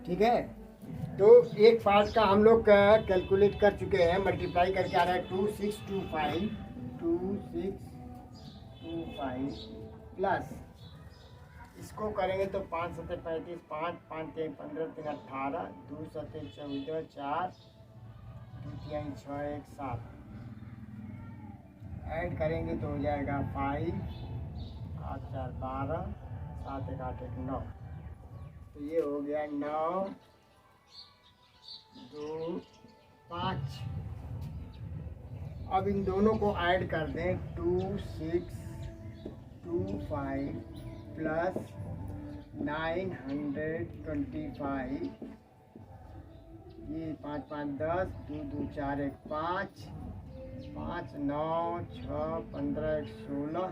ठीक है। तो एक पार्ट का हम लोग कैलकुलेट कर चुके हैं, मल्टीप्लाई करके आ रहा है 2625 प्लस इसको करेंगे तो 5 सत्ते 35, 5 5 3 15 3 18, 2 सत्ते 14, 4 2 3 6 1 7, ऐड करेंगे तो हो जाएगा 5 8 4 12, 7 1 8 1 9। तो ये हो गया 9 2 5। अब इन दोनों को ऐड कर दें 2 6 2 5 प्लस 925, ये 5 5 10, 2 2 4 1 5, 5 9 6 15 1 16,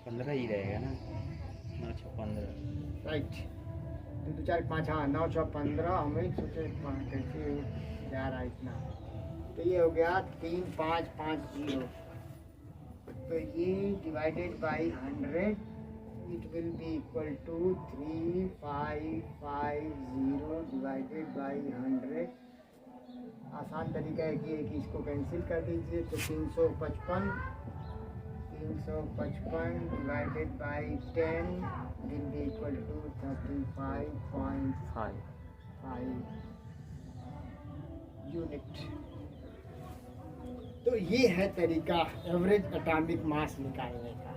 15 ही रहेगा ना, 9 6 15। राइट। 2 2 4 5, हाँ 9 6 15। हमें सोचे कैसे जा रहा है इतना। तो ये हो गया 3 5 5 0। तो ये divided by 100 it will be equal to 3550 divided by 100। आसान तरीका है कि इसको कैंसिल कर दीजिए, तो 355 divided by 10 will be equal to 35.5 unit. तो ये है तरीका एवरेज एटॉमिक मास निकालने का।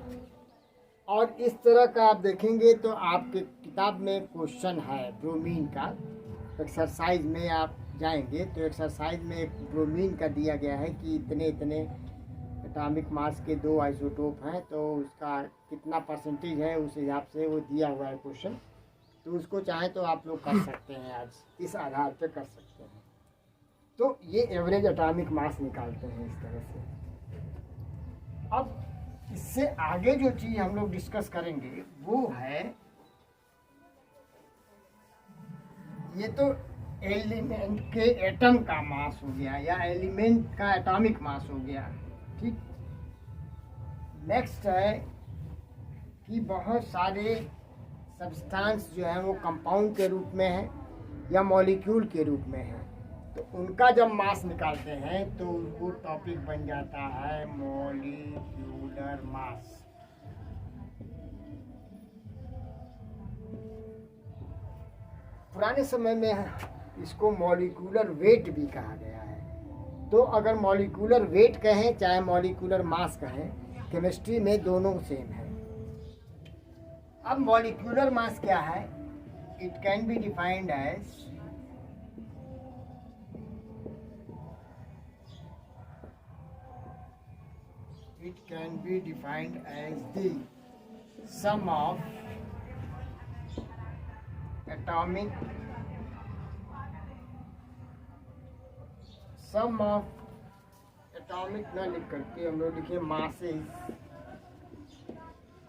और इस तरह का आप देखेंगे तो आपके किताब में क्वेश्चन है ब्रोमीन का। एक्सरसाइज में आप जाएंगे तो एक्सरसाइज में ब्रोमीन का दिया गया है कि इतने इतने एटॉमिक मास के 2 आइसोटोप हैं, तो उसका कितना परसेंटेज है उस हिसाब से वो दिया हुआ है क्वेश्चन। तो उसको चाहें तो आप लोग कर सकते हैं, आज इस आधार पे कर सकते हैं। तो ये एवरेज एटॉमिक मास निकालते हैं इस तरह से। अब इससे आगे जो चीज़ हम लोग डिस्कस करेंगे वो है, ये तो एलिमेंट के एटम का मास हो गया या एलिमेंट का एटॉमिक मास हो गया, ठीक। नेक्स्ट है कि बहुत सारे सब्सटेंस जो है वो कंपाउंड के रूप में है या मॉलिक्यूल के रूप में है, तो उनका जब मास निकालते हैं तो वो टॉपिक बन जाता है मॉलिक्यूलर मास। पुराने समय में इसको मॉलिक्यूलर वेट भी कहा गया है। तो अगर मॉलिक्यूलर वेट कहें चाहे मॉलिक्यूलर मास कहें, केमिस्ट्री में दोनों सेम है। अब मॉलिक्यूलर मास क्या है? It can be defined as the sum of atomic न लिख करके हम लोग लिखे masses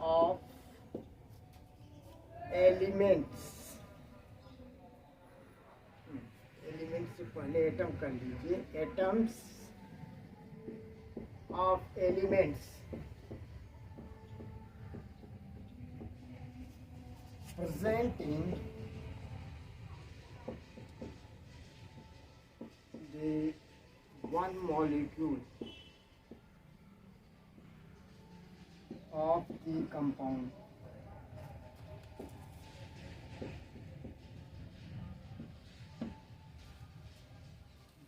of एलिमेंट्स से पहले एटम कर लीजिए, atoms of elements present in the one molecule of the compound.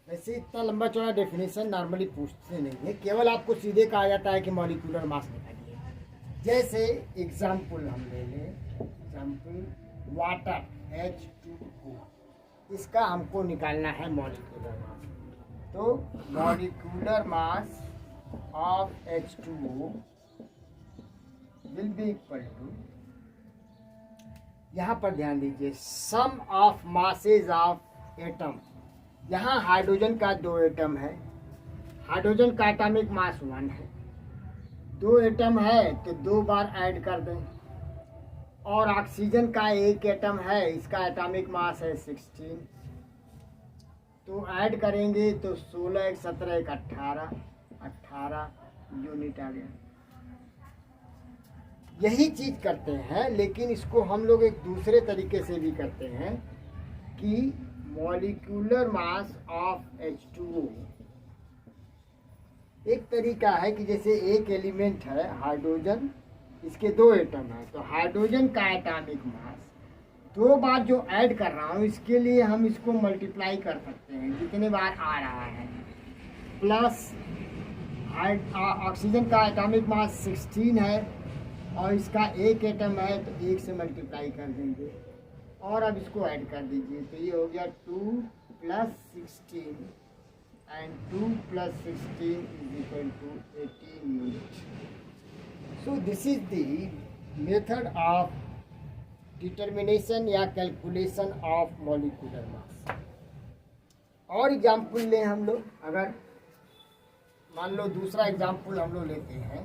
वैसे इतना लंबा चौड़ा डेफिनेशन नॉर्मली पूछते नहीं है, केवल आपको सीधे कहा जाता है कि मॉलिक्यूलर मास निकालिए। जैसे एग्जाम्पल हम ले लें, एग्जाम्पल वाटर H2O, इसका हमको निकालना है मॉलिक्यूलर मास। तो molecular mass of H2O will be equal to, यहाँ पर ध्यान दीजिए, sum of masses of atom. यहाँ हाइड्रोजन का 2 एटम है, हाइड्रोजन का एटॉमिक मास 1 है। 2 एटम है तो 2 बार ऐड कर दें। और ऑक्सीजन का 1 एटम है, इसका एटॉमिक मास है 16, तो ऐड करेंगे तो 16 1 17 1 18 यूनिट आ गया। यही चीज़ करते हैं, लेकिन इसको हम लोग एक दूसरे तरीके से भी करते हैं कि मॉलिक्यूलर मास ऑफ H2O। एक तरीका है कि जैसे एक एलिमेंट है हाइड्रोजन, इसके 2 एटम हैं, तो हाइड्रोजन का एटॉमिक मास 2 बार जो ऐड कर रहा हूँ, इसके लिए हम इसको मल्टीप्लाई कर सकते हैं जितने बार आ रहा है, प्लस ऑक्सीजन का एटॉमिक मास 16 है और इसका 1 एटम है तो 1 से मल्टीप्लाई कर देंगे और अब इसको ऐड कर दीजिए, तो ये हो गया 2 + 16 and 2 + 16 is equal to 18 unit. So this is the method of determination या calculation of molecular mass. और एग्जाम्पल लें हम लोग, अगर मान लो दूसरा एग्जाम्पल हम लोग लेते हैं,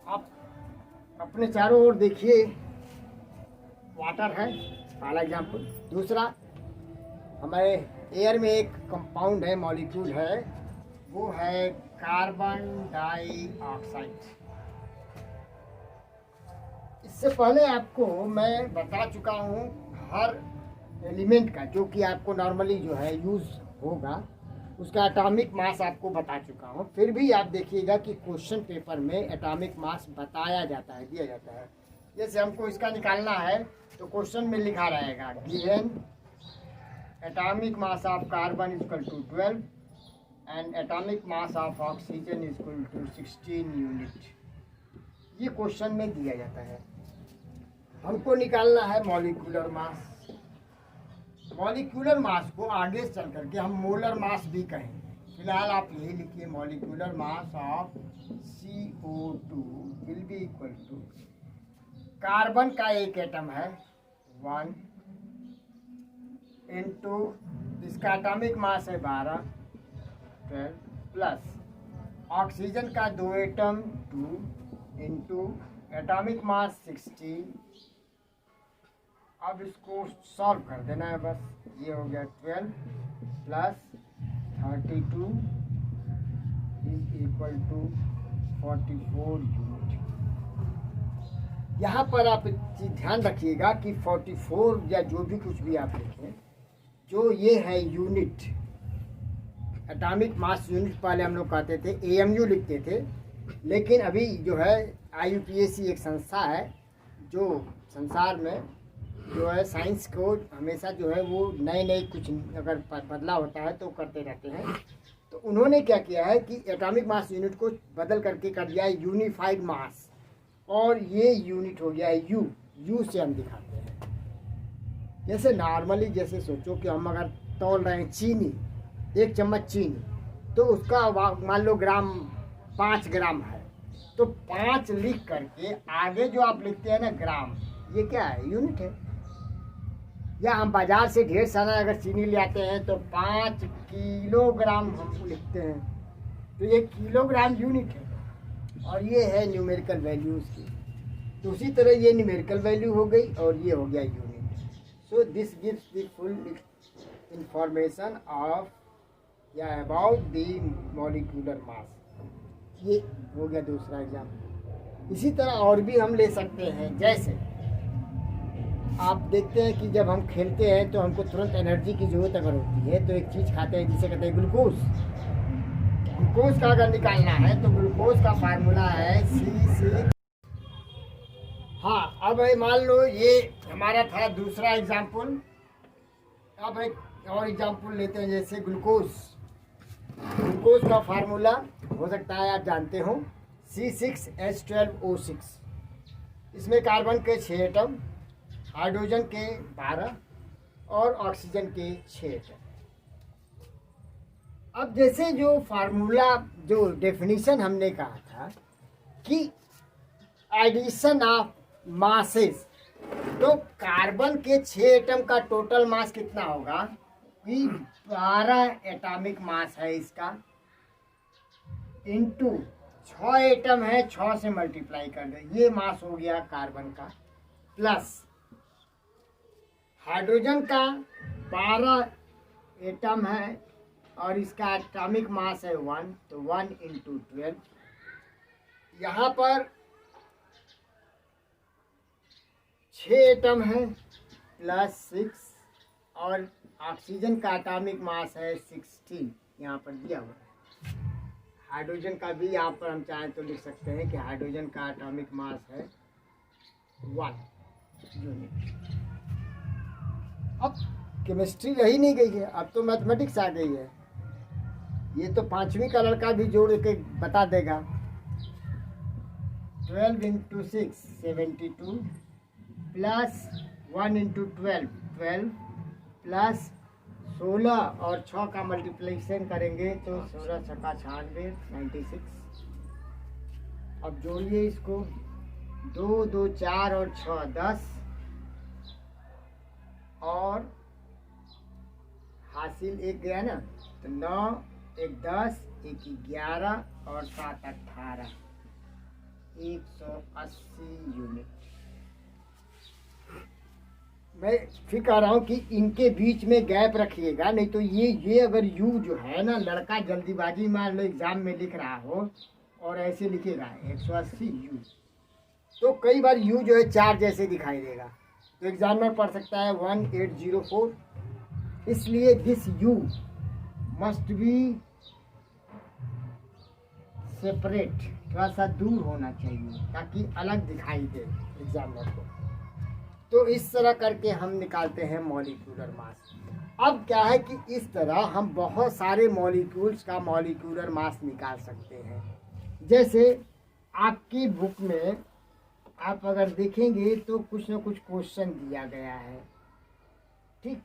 आप अपने चारों ओर देखिए, वाटर है पहला एग्जाम्पल। दूसरा, हमारे एयर में एक कंपाउंड है, मॉलिक्यूल है, वो है कार्बन डाइऑक्साइड। इससे पहले आपको मैं बता चुका हूँ हर एलिमेंट का, जो कि आपको नॉर्मली जो है यूज़ होगा, उसका एटॉमिक मास आपको बता चुका हूँ। फिर भी आप देखिएगा कि क्वेश्चन पेपर में एटॉमिक मास बताया जाता है, दिया जाता है। जैसे हमको इसका निकालना है तो क्वेश्चन में लिखा रहेगा given atomic mass of carbon equal to 12 and atomic mass of oxygen equal to 16 unit. ये क्वेश्चन में दिया जाता है। हमको निकालना है मॉलिक्यूलर मास। मॉलिक्यूलर मास को आगे चल करके हम मोलर मास भी कहेंगे। फिलहाल आप यही लिखिए, molecular mass of CO2 will be equal to, carbon का 1 एटम है 1 इंटू इसका एटॉमिक मास है 12 प्लस ऑक्सीजन का 2 एटम 2 इंटू एटॉमिक मास 16। अब इसको सॉल्व कर देना है बस। ये हो गया 12 + 32 इज इक्वल टू 44 यूनिट। यहाँ पर आप ध्यान रखिएगा कि 44 या जो भी कुछ भी आप लिखें, जो ये है यूनिट, एटॉमिक मास यूनिट पहले हम लोग कहते थे, AMU लिखते थे, लेकिन अभी जो है IUPAC एक संस्था है जो संसार में जो है साइंस को हमेशा जो है वो नए कुछ अगर बदलाव होता है तो करते रहते हैं। तो उन्होंने क्या किया है कि एटॉमिक मास यूनिट को बदल करके कर दिया है यूनिफाइड मास, और ये यूनिट हो गया है यू से हम दिखाते हैं। जैसे नॉर्मली जैसे सोचो कि हम अगर तौल रहे हैं चीनी, 1 चम्मच चीनी, तो उसका मान लो ग्राम 5 ग्राम है, तो 5 लिख करके आगे जो आप लिखते हैं ना ग्राम, ये क्या है? यूनिट है। या हम बाजार से ढेर सारा अगर चीनी ले आते हैं तो 5 किलोग्राम हम लिखते हैं, तो ये किलोग्राम यूनिट है और ये है न्यूमेरिकल वैल्यू उसकी। तो उसी तरह ये न्यूमेरिकल वैल्यू हो गई और ये हो गया unit. So this gives the full information of या अबाउट द मॉलिक्यूलर मास। ये हो गया दूसरा एग्जाम्पल। इसी तरह और भी हम ले सकते हैं। जैसे आप देखते हैं कि जब हम खेलते हैं तो हमको तुरंत एनर्जी की ज़रूरत अगर होती है तो एक चीज़ खाते हैं जिसे कहते हैं ग्लूकोज। ग्लूकोज का अगर निकालना है तो ग्लूकोज का फार्मूला है C6। हाँ, अब मान लो ये हमारा था दूसरा एग्जाम्पल। अब एक और एग्जाम्पल लेते हैं, जैसे ग्लूकोज। ग्लूकोज का फार्मूला हो सकता है आप जानते हो, C6H12O6। इसमें कार्बन के 6 एटम, हाइड्रोजन के 12 और ऑक्सीजन के 6 एटम। अब जैसे जो फार्मूला, जो डेफिनेशन हमने कहा था कि एडिशन ऑफ मासेस, तो कार्बन के 6 एटम का टोटल मास कितना होगा कि 12 एटॉमिक मास है इसका, इंटू 6 एटम है, 6 से मल्टीप्लाई कर दे, ये मास हो गया कार्बन का, प्लस हाइड्रोजन का 12 एटम है और इसका एटॉमिक मास है 1, तो 1 × 12। यहाँ पर 6 एटम है प्लस 6 और ऑक्सीजन का एटॉमिक मास है 16, यहाँ पर दिया हुआ है। हाइड्रोजन का भी यहाँ पर हम चाहें तो लिख सकते हैं कि हाइड्रोजन का एटॉमिक मास है 1 यूनिट। अब केमिस्ट्री रही नहीं गई है, अब तो मैथमेटिक्स आ गई है। ये तो 5वीं का लड़का भी जोड़ के बता देगा। 12 × 6 72 प्लस 1 × 12 12 प्लस 16 और 6 का मल्टीप्लिकेशन करेंगे तो 16 छक्का 96 96। अब जोड़िए इसको, 2 2 4 और 6 10 और हासिल 1 गया ना, तो 9 1 10 1 11 और 7 18 180 यूनिट। मैं फिर कह रहा हूँ कि इनके बीच में गैप रखिएगा, नहीं तो ये अगर यू जो है ना, लड़का जल्दीबाजी मान लो एग्जाम में लिख रहा हो और ऐसे लिखेगा 180 यू, तो कई बार यू जो है 4 जैसे दिखाई देगा, तो एग्जामिनर पढ़ सकता है 1804। इसलिए this you must be separate, थोड़ा सा दूर होना चाहिए ताकि अलग दिखाई दे एग्जामिनर को। तो इस तरह करके हम निकालते हैं मॉलिक्यूलर मास। अब क्या है कि इस तरह हम बहुत सारे मॉलिक्यूल्स का मॉलिक्यूलर मास निकाल सकते हैं। जैसे आपकी बुक में आप अगर देखेंगे तो कुछ न कुछ क्वेश्चन दिया गया है, ठीक।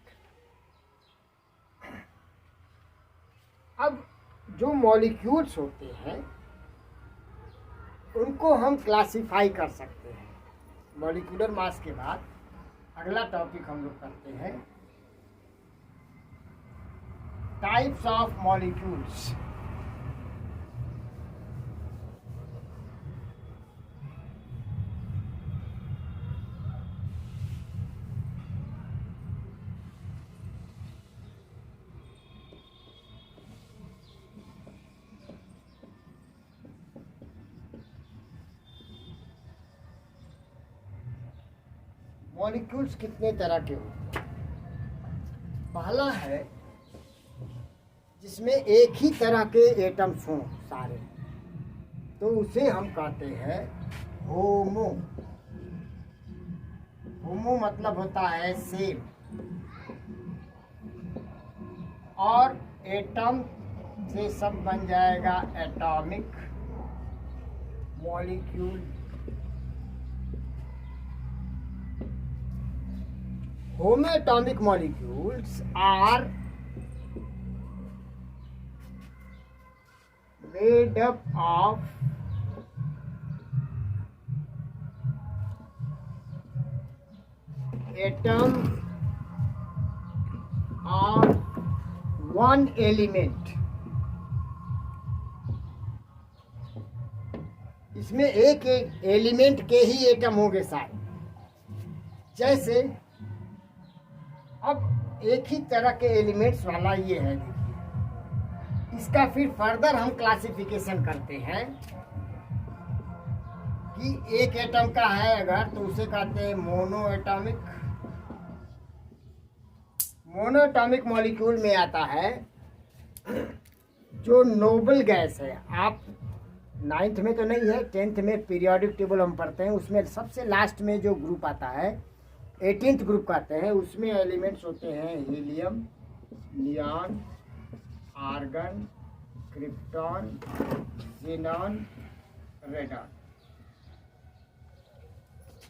अब जो मॉलिक्यूल्स होते हैं उनको हम क्लासिफाई कर सकते हैं। मॉलिक्यूलर मास के बाद अगला टॉपिक हम लोग करते हैं टाइप्स ऑफ मॉलिक्यूल्स। मॉलिक्यूल्स कितने तरह के होते हैं? पहला है जिसमें एक ही तरह के एटम्स हों सारे, तो उसे हम कहते हैं होमो। होमो मतलब होता है सेम, और एटम से सब बन जाएगा atomic molecule. Homoatomic molecules are made up of atoms of one element। इसमें एक एलिमेंट के ही एटम होंगे सारे। जैसे अब एक ही तरह के एलिमेंट्स वाला ये है, देखिए। इसका फिर फर्दर हम क्लासिफिकेशन करते हैं कि एक एटम का है अगर, तो उसे कहते हैं मोनोएटॉमिक। मोनोएटॉमिक मॉलिक्यूल में आता है जो नोबल गैस है। आप 9th में तो नहीं है, 10th में पीरियोडिक टेबल हम पढ़ते हैं, उसमें सबसे लास्ट में जो ग्रुप आता है 18th ग्रुप कहते हैं, उसमें एलिमेंट्स होते हैं helium, neon, argon, krypton, xenon, radon.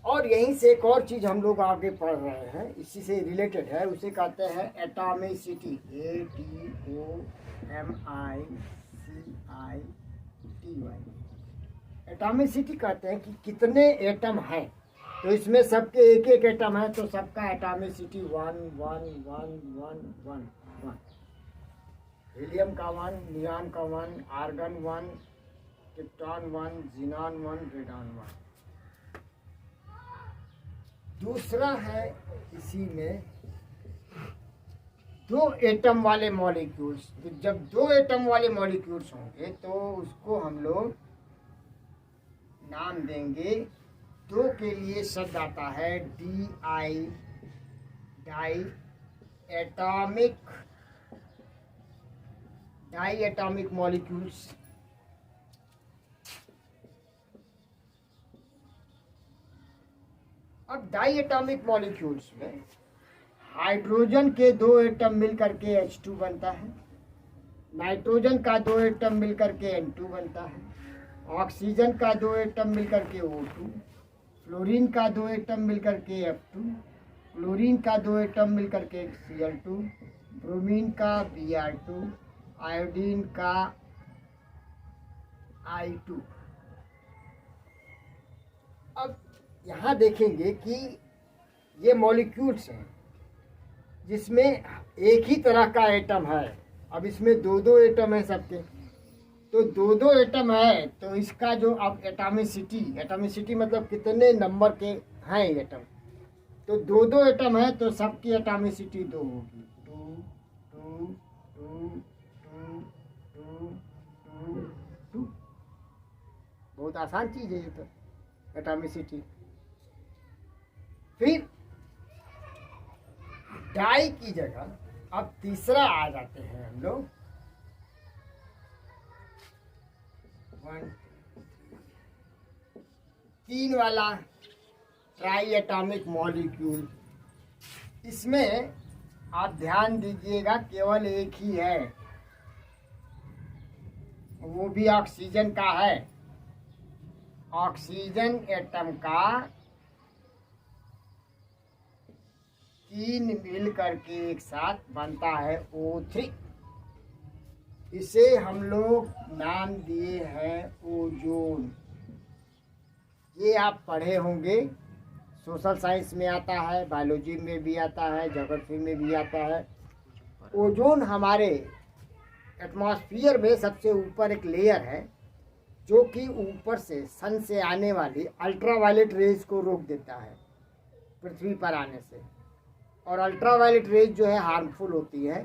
और यहीं से एक और चीज़ हम लोग आगे पढ़ रहे हैं, इसी से रिलेटेड है, उसे कहते हैं एटॉमिसिटी। ATOMICITY। एटॉमिसिटी कहते हैं कि कितने एटम हैं, तो इसमें सबके एक एक एटम है, तो सबका एटॉमिसिटी 1 1 1 1 1 1। हीलियम का 1, नियॉन का 1, आर्गन 1, क्रिप्टॉन 1, ज़ीनॉन 1, रेडॉन 1। दूसरा है इसी में दो एटम वाले मॉलिक्यूल्स। तो जब दो एटम वाले मॉलिक्यूल्स होंगे तो उसको हम लोग नाम देंगे, दो के लिए शब्द आता है DI, डाई एटॉमिक मॉलिक्यूल्स। अब डाई एटॉमिक मॉलिक्यूल्स में हाइड्रोजन के दो एटम मिलकर के H2 बनता है, नाइट्रोजन का दो एटम मिलकर के N2 बनता है, ऑक्सीजन का दो एटम मिलकर के O2, फ्लोरीन का दो एटम मिलकर के F2, क्लोरीन का दो एटम मिलकर के Cl2, ब्रोमीन का Br2, आयोडीन का I2। अब यहाँ देखेंगे कि ये मॉलिक्यूल्स हैं जिसमें एक ही तरह का एटम है। अब इसमें दो दो एटम है सबके, तो दो दो एटम है तो इसका जो अब एटॉमिसिटी मतलब कितने नंबर के हैं एटम, तो दो दो एटम है तो सबकी एटॉमिसिटी दो होगी, two two two two two two two. बहुत आसान चीज़ है ये तो एटॉमिसिटी। फिर डाई की जगह अब तीसरा आ जाते हैं हम लोग, 3 वाला ट्राई एटॉमिक मॉलिक्यूल। इसमें आप ध्यान दीजिएगा केवल एक ही है, वो भी ऑक्सीजन का है। ऑक्सीजन एटम का 3 मिल करके एक साथ बनता है O3। इसे हम लोग नाम दिए हैं ओजोन। ये आप पढ़े होंगे, सोशल साइंस में आता है, बायोलॉजी में भी आता है, ज्योग्राफी में भी आता है। ओजोन हमारे एटमॉस्फेयर में सबसे ऊपर एक लेयर है जो कि ऊपर से सन से आने वाली अल्ट्रावायलेट रेज को रोक देता है पृथ्वी पर आने से। और अल्ट्रावायलेट रेज जो है हार्मफुल होती है,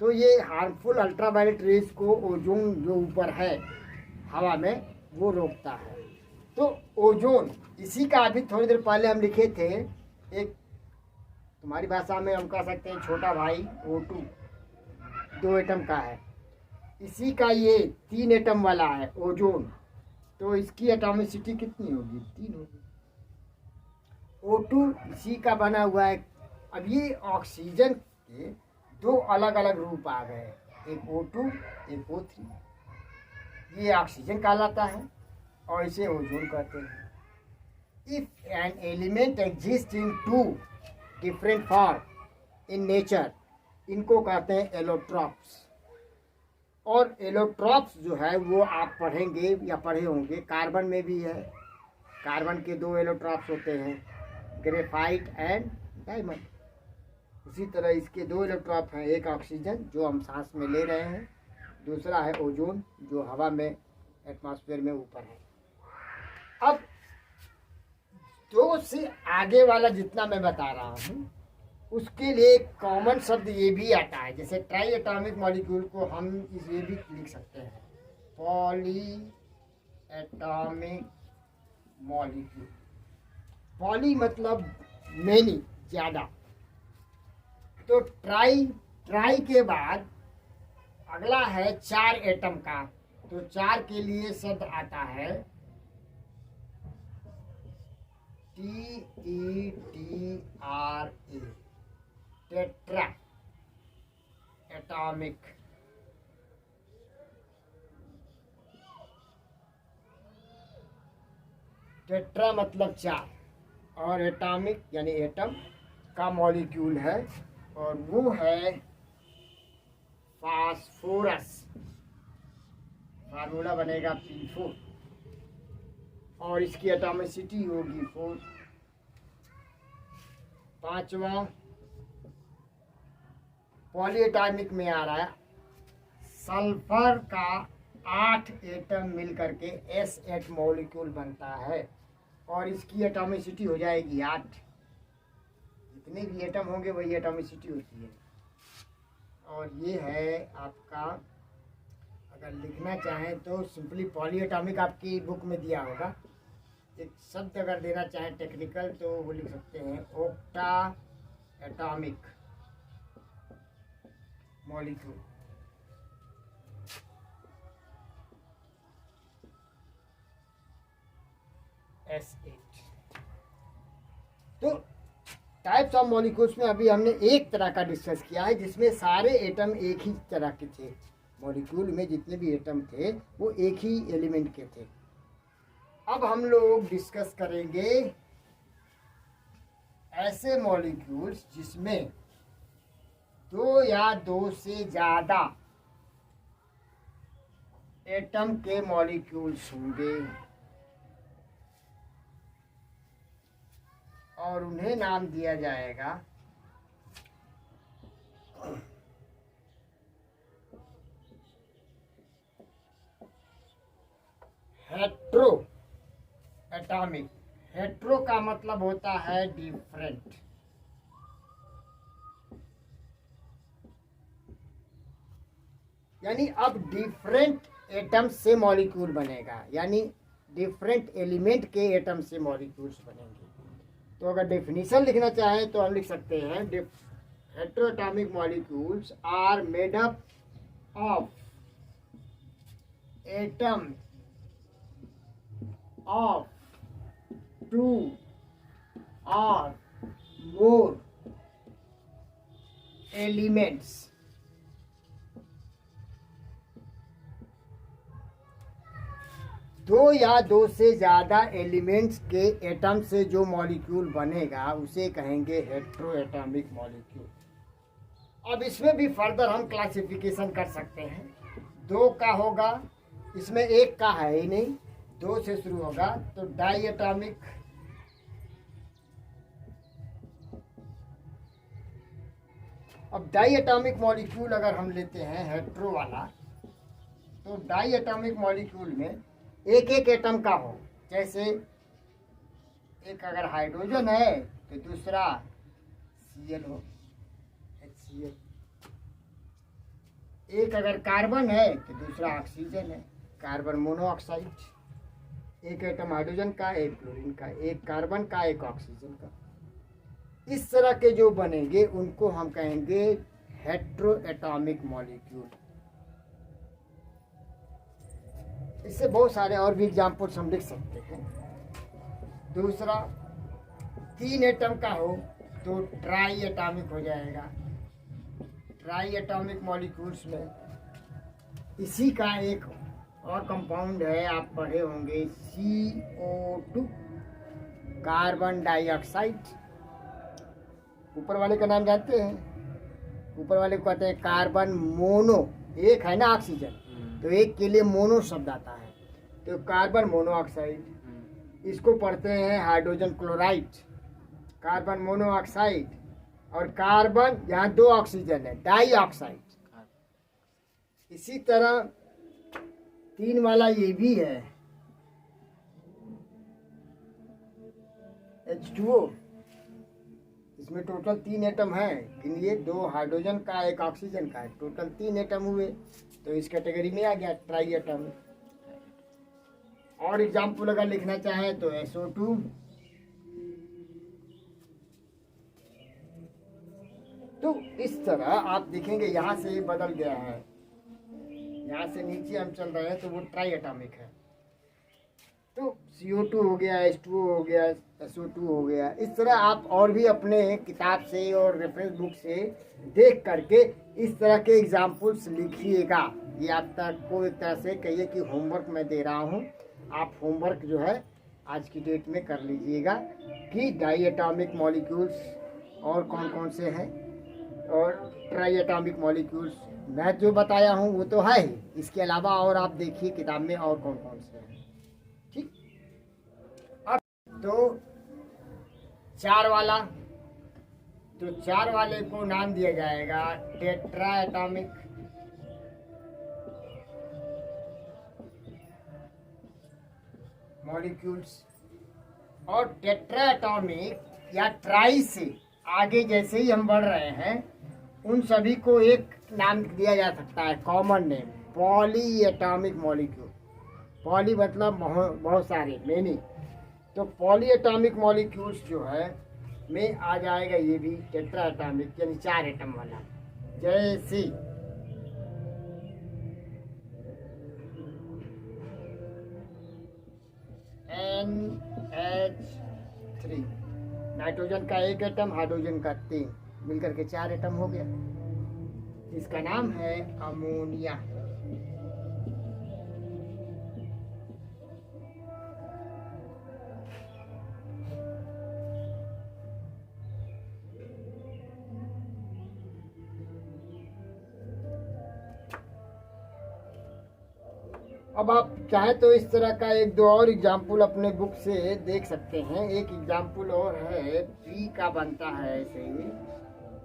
तो ये हार्मफुल अल्ट्रावायलेट रेज को ओजोन जो ऊपर है हवा में वो रोकता है। तो ओजोन इसी का अभी थोड़ी देर पहले हम लिखे थे, एक तुम्हारी भाषा में हम कह सकते हैं छोटा भाई O2 2 एटम का है, इसी का ये 3 एटम वाला है ओजोन। तो इसकी एटॉमिसिटी कितनी होगी? 3 होगी। O2 इसी का बना हुआ है। अब ये ऑक्सीजन के 2 अलग अलग रूप आ गए, एक O2 एक O3। ये ऑक्सीजन कहलाता है और इसे ओजोन कहते हैं। If an element exist in 2 different form in nature, इनको कहते हैं एलोट्रॉप्स। और एलोट्रॉप्स जो है वो आप पढ़ेंगे या पढ़े होंगे, कार्बन में भी है। कार्बन के 2 एलोट्रॉप्स होते हैं, ग्रेफाइट एंड डायमंड। उसी तरह इसके 2 इलेक्ट्रॉन हैं, एक ऑक्सीजन जो हम सांस में ले रहे हैं, दूसरा है ओजोन जो हवा में एटमॉस्फेयर में ऊपर है। अब 2 से आगे वाला जितना मैं बता रहा हूँ उसके लिए एक कॉमन शब्द ये भी आता है, जैसे ट्राई एटॉमिक मॉलिक्यूल को हम ये भी लिख सकते हैं पॉली एटॉमिक मॉलिक्यूल। पॉली मतलब मेनी, ज़्यादा। तो ट्राई के बाद अगला है 4 एटम का, तो 4 के लिए शब्द आता है TETRA, टेट्रा एटॉमिक। टेट्रा मतलब 4 और एटॉमिक यानी एटम का मॉलिक्यूल है, और वो है फास्फोरस। फार्मूला बनेगा P4 और इसकी एटॉमिसिटी होगी 4। 5वां पॉलीएटॉमिक में आ रहा है, सल्फर का 8 एटम मिलकर के S8 मॉलिक्यूल बनता है और इसकी एटॉमिसिटी हो जाएगी 8। जितने भी एटम होंगे वही एटॉमिसिटी होती है। और ये है आपका, अगर लिखना चाहें तो सिंपली पॉली एटॉमिक आपकी बुक में दिया होगा। एक शब्द अगर देना चाहें टेक्निकल तो वो लिख सकते हैं ऑक्टा एटॉमिक मॉलिक्यूल। S8। तो टाइप्स ऑफ मॉलिक्यूल्स में अभी हमने एक तरह का डिस्कस किया है जिसमें सारे एटम एक ही तरह के थे। मॉलिक्यूल में जितने भी एटम थे वो एक ही एलिमेंट के थे। अब हम लोग डिस्कस करेंगे ऐसे मॉलिक्यूल्स जिसमें दो या दो से ज्यादा एटम के मॉलिक्यूल्स होंगे और उन्हें नाम दिया जाएगा हेट्रो एटॉमिक। हेट्रो का मतलब होता है डिफरेंट। यानी अब डिफरेंट एटम से मॉलिक्यूल बनेगा, यानी डिफरेंट एलिमेंट के एटम से मॉलिक्यूल्स बनेंगे। तो अगर डेफिनेशन लिखना चाहें तो हम लिख सकते हैं heteroatomic molecules are made up of atom of two और मोर एलिमेंट्स। दो या दो से ज्यादा एलिमेंट्स के एटम से जो मॉलिक्यूल बनेगा उसे कहेंगे हेट्रोएटॉमिक मॉलिक्यूल। अब इसमें भी फर्दर हम क्लासिफिकेशन कर सकते हैं। दो का होगा, इसमें एक का है ही नहीं, दो से शुरू होगा तो डाई एटॉमिक। अब डाई एटॉमिक मॉलिक्यूल अगर हम लेते हैं हेट्रो वाला, तो डाई एटॉमिक मॉलिक्यूल में एक एक एटम का हो। जैसे एक अगर हाइड्रोजन है तो दूसरा Cl हो, HCl। एक अगर कार्बन है तो दूसरा ऑक्सीजन है, कार्बन मोनोऑक्साइड। एक एटम हाइड्रोजन का, एक क्लोरीन का, एक कार्बन का, एक ऑक्सीजन का। इस तरह के जो बनेंगे उनको हम कहेंगे हेट्रोएटॉमिक मॉलिक्यूल। इससे बहुत सारे और भी एग्जाम्पल्स हम लिख सकते हैं। दूसरा, तीन एटम का हो तो ट्राई एटॉमिक हो जाएगा। ट्राई एटॉमिक मॉलिक्यूल्स में इसी का एक और कंपाउंड है, आप पढ़े होंगे, CO2 कार्बन डाइऑक्साइड। ऊपर वाले का नाम जानते हैं? ऊपर वाले को कहते हैं कार्बन मोनो। एक है ना ऑक्सीजन, तो एक के लिए मोनो शब्द आता है, तो कार्बन मोनोऑक्साइड। इसको पढ़ते हैं हाइड्रोजन क्लोराइड, कार्बन मोनोऑक्साइड। और कार्बन यहाँ दो ऑक्सीजन है, डाइऑक्साइड। इसी तरह तीन वाला ये भी है, H2O। इसमें टोटल तीन एटम है, गिनिए, दो हाइड्रोजन का, एक ऑक्सीजन का, टोटल तीन एटम हुए, तो इस कैटेगरी में आ गया ट्राई एटम। और एग्जाम्पल अगर लिखना चाहें तो SO2। तो इस तरह आप देखेंगे यहाँ से ये बदल गया है, यहाँ से नीचे हम चल रहे हैं तो वो ट्राई एटॉमिक है। तो CO2 हो गया, H2O हो गया, SO2 हो गया। इस तरह आप और भी अपने किताब से और रेफरेंस बुक से देख करके इस तरह के एग्जाम्पल्स लिखिएगा। ये आप तक को एक तरह से कहिए कि होमवर्क मैं दे रहा हूँ, आप होमवर्क जो है आज की डेट में कर लीजिएगा कि डाई एटॉमिक मॉलिक्यूल्स और कौन कौन से हैं, और ट्राई एटॉमिक मॉलिक्यूल्स मैं जो बताया हूँ वो तो है ही, इसके अलावा और आप देखिए किताब में और कौन कौन से हैं। ठीक, अब तो चार वाला, तो चार वाले को नाम दिया जाएगा टेट्रा एटॉमिक। मॉलिक्यूल्स। और टेट्रा एटॉमिक या ट्राई से आगे जैसे ही हम बढ़ रहे हैं उन सभी को एक नाम दिया जा सकता है, common name, poly atomic molecule. Poly मतलब बहुत सारे, मेनी। तो पॉली एटॉमिक मॉलिक्यूल्स जो है में आ जाएगा ये भी टेट्रा एटॉमिक, यानी 4 एटम वाला। जैसे NH3, नाइट्रोजन का 1 एटम, हाइड्रोजन का 3, मिलकर के 4 एटम हो गया। इसका नाम है अमोनिया। अब आप चाहे तो इस तरह का 1-2 और एग्जाम्पल अपने बुक से देख सकते हैं। एक एग्जाम्पल और है, पी का बनता है ऐसे ही,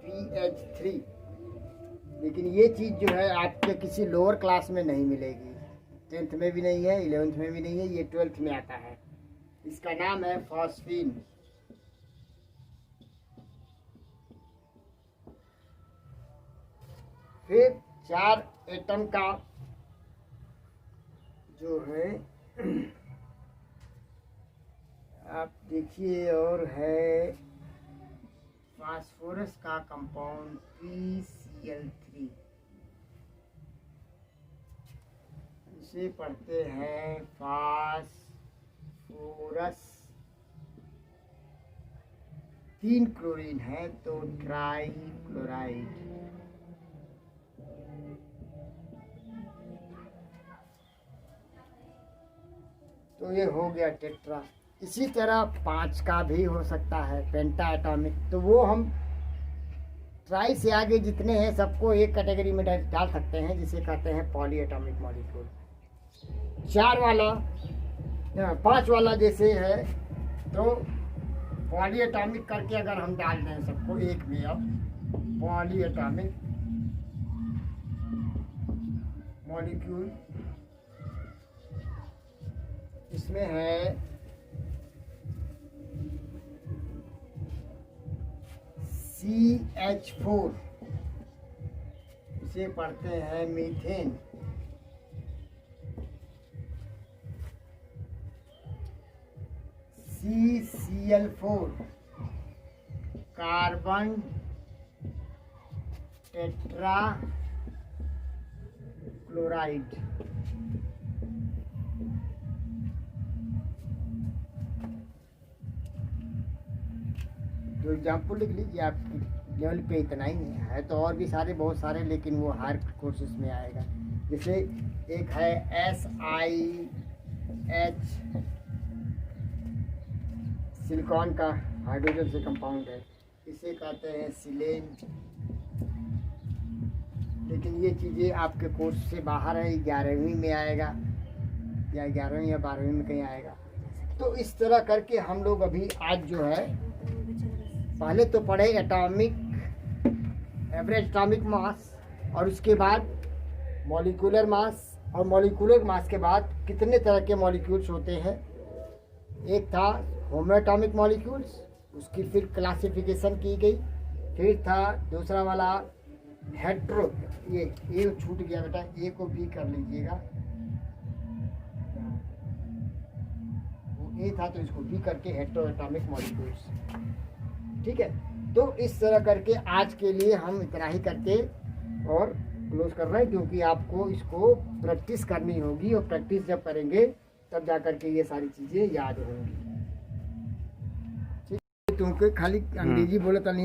PH3। लेकिन ये चीज़ जो है आपके किसी लोअर क्लास में नहीं मिलेगी, 10th में भी नहीं है, 11th में भी नहीं है, ये 12th में आता है। इसका नाम है फॉस्फीन। फिर 4 एटम का जो है आप देखिए, और है फास्फोरस का कंपाउंड PCl3। इसे पढ़ते हैं फास्फोरस। 3 क्लोरीन है तो ट्राई क्लोराइड। तो ये हो गया टेट्रा। इसी तरह 5 का भी हो सकता है, पेंटा एटॉमिक। तो वो हम ट्राई से आगे जितने हैं सबको एक कैटेगरी में डाल सकते हैं, जिसे कहते हैं पॉली एटॉमिक मॉलिक्यूल। 4 वाला 5 वाला जैसे है तो पॉली एटॉमिक करके अगर हम डाल दें सबको एक में, अब पॉली एटॉमिक मॉलिक्यूल, इसमें है CH4, इसे पढ़ते हैं methane. CCl4 carbon tetra chloride. तो एग्जाम्पल लिख लीजिए, आपकी लेवल पे इतना ही है। तो और भी सारे बहुत सारे, लेकिन वो हायर कोर्सेज में आएगा। जैसे एक है SiH, सिलिकॉन का हाइड्रोजन से कंपाउंड है, इसे कहते हैं सिलेन। लेकिन ये चीज़ें आपके कोर्स से बाहर है, 11वीं में आएगा या 11वीं या 12वीं में कहीं आएगा। तो इस तरह करके हम लोग अभी आज जो है, पहले तो पढ़े एटॉमिक एवरेज एटॉमिक मास, और उसके बाद मॉलिक्यूलर मास, और मॉलिक्यूलर मास के बाद कितने तरह के मॉलिक्यूल्स होते हैं। एक था होमोएटॉमिक मॉलिक्यूल्स, उसकी फिर क्लासिफिकेशन की गई। फिर था दूसरा वाला हेट्रो, ये छूट गया बेटा, ए को भी कर लीजिएगा, वो ए था तो इसको भी करके हेट्रो एटॉमिक मॉलिक्यूल्स। ठीक है, तो इस तरह करके आज के लिए हम इतना ही करके और क्लोज कर रहे हैं, क्योंकि आपको इसको प्रैक्टिस करनी होगी, और प्रैक्टिस जब करेंगे तब जा करके ये सारी चीज़ें याद होंगी। ठीक है, क्योंकि खाली अंग्रेजी बोले तो नहीं है।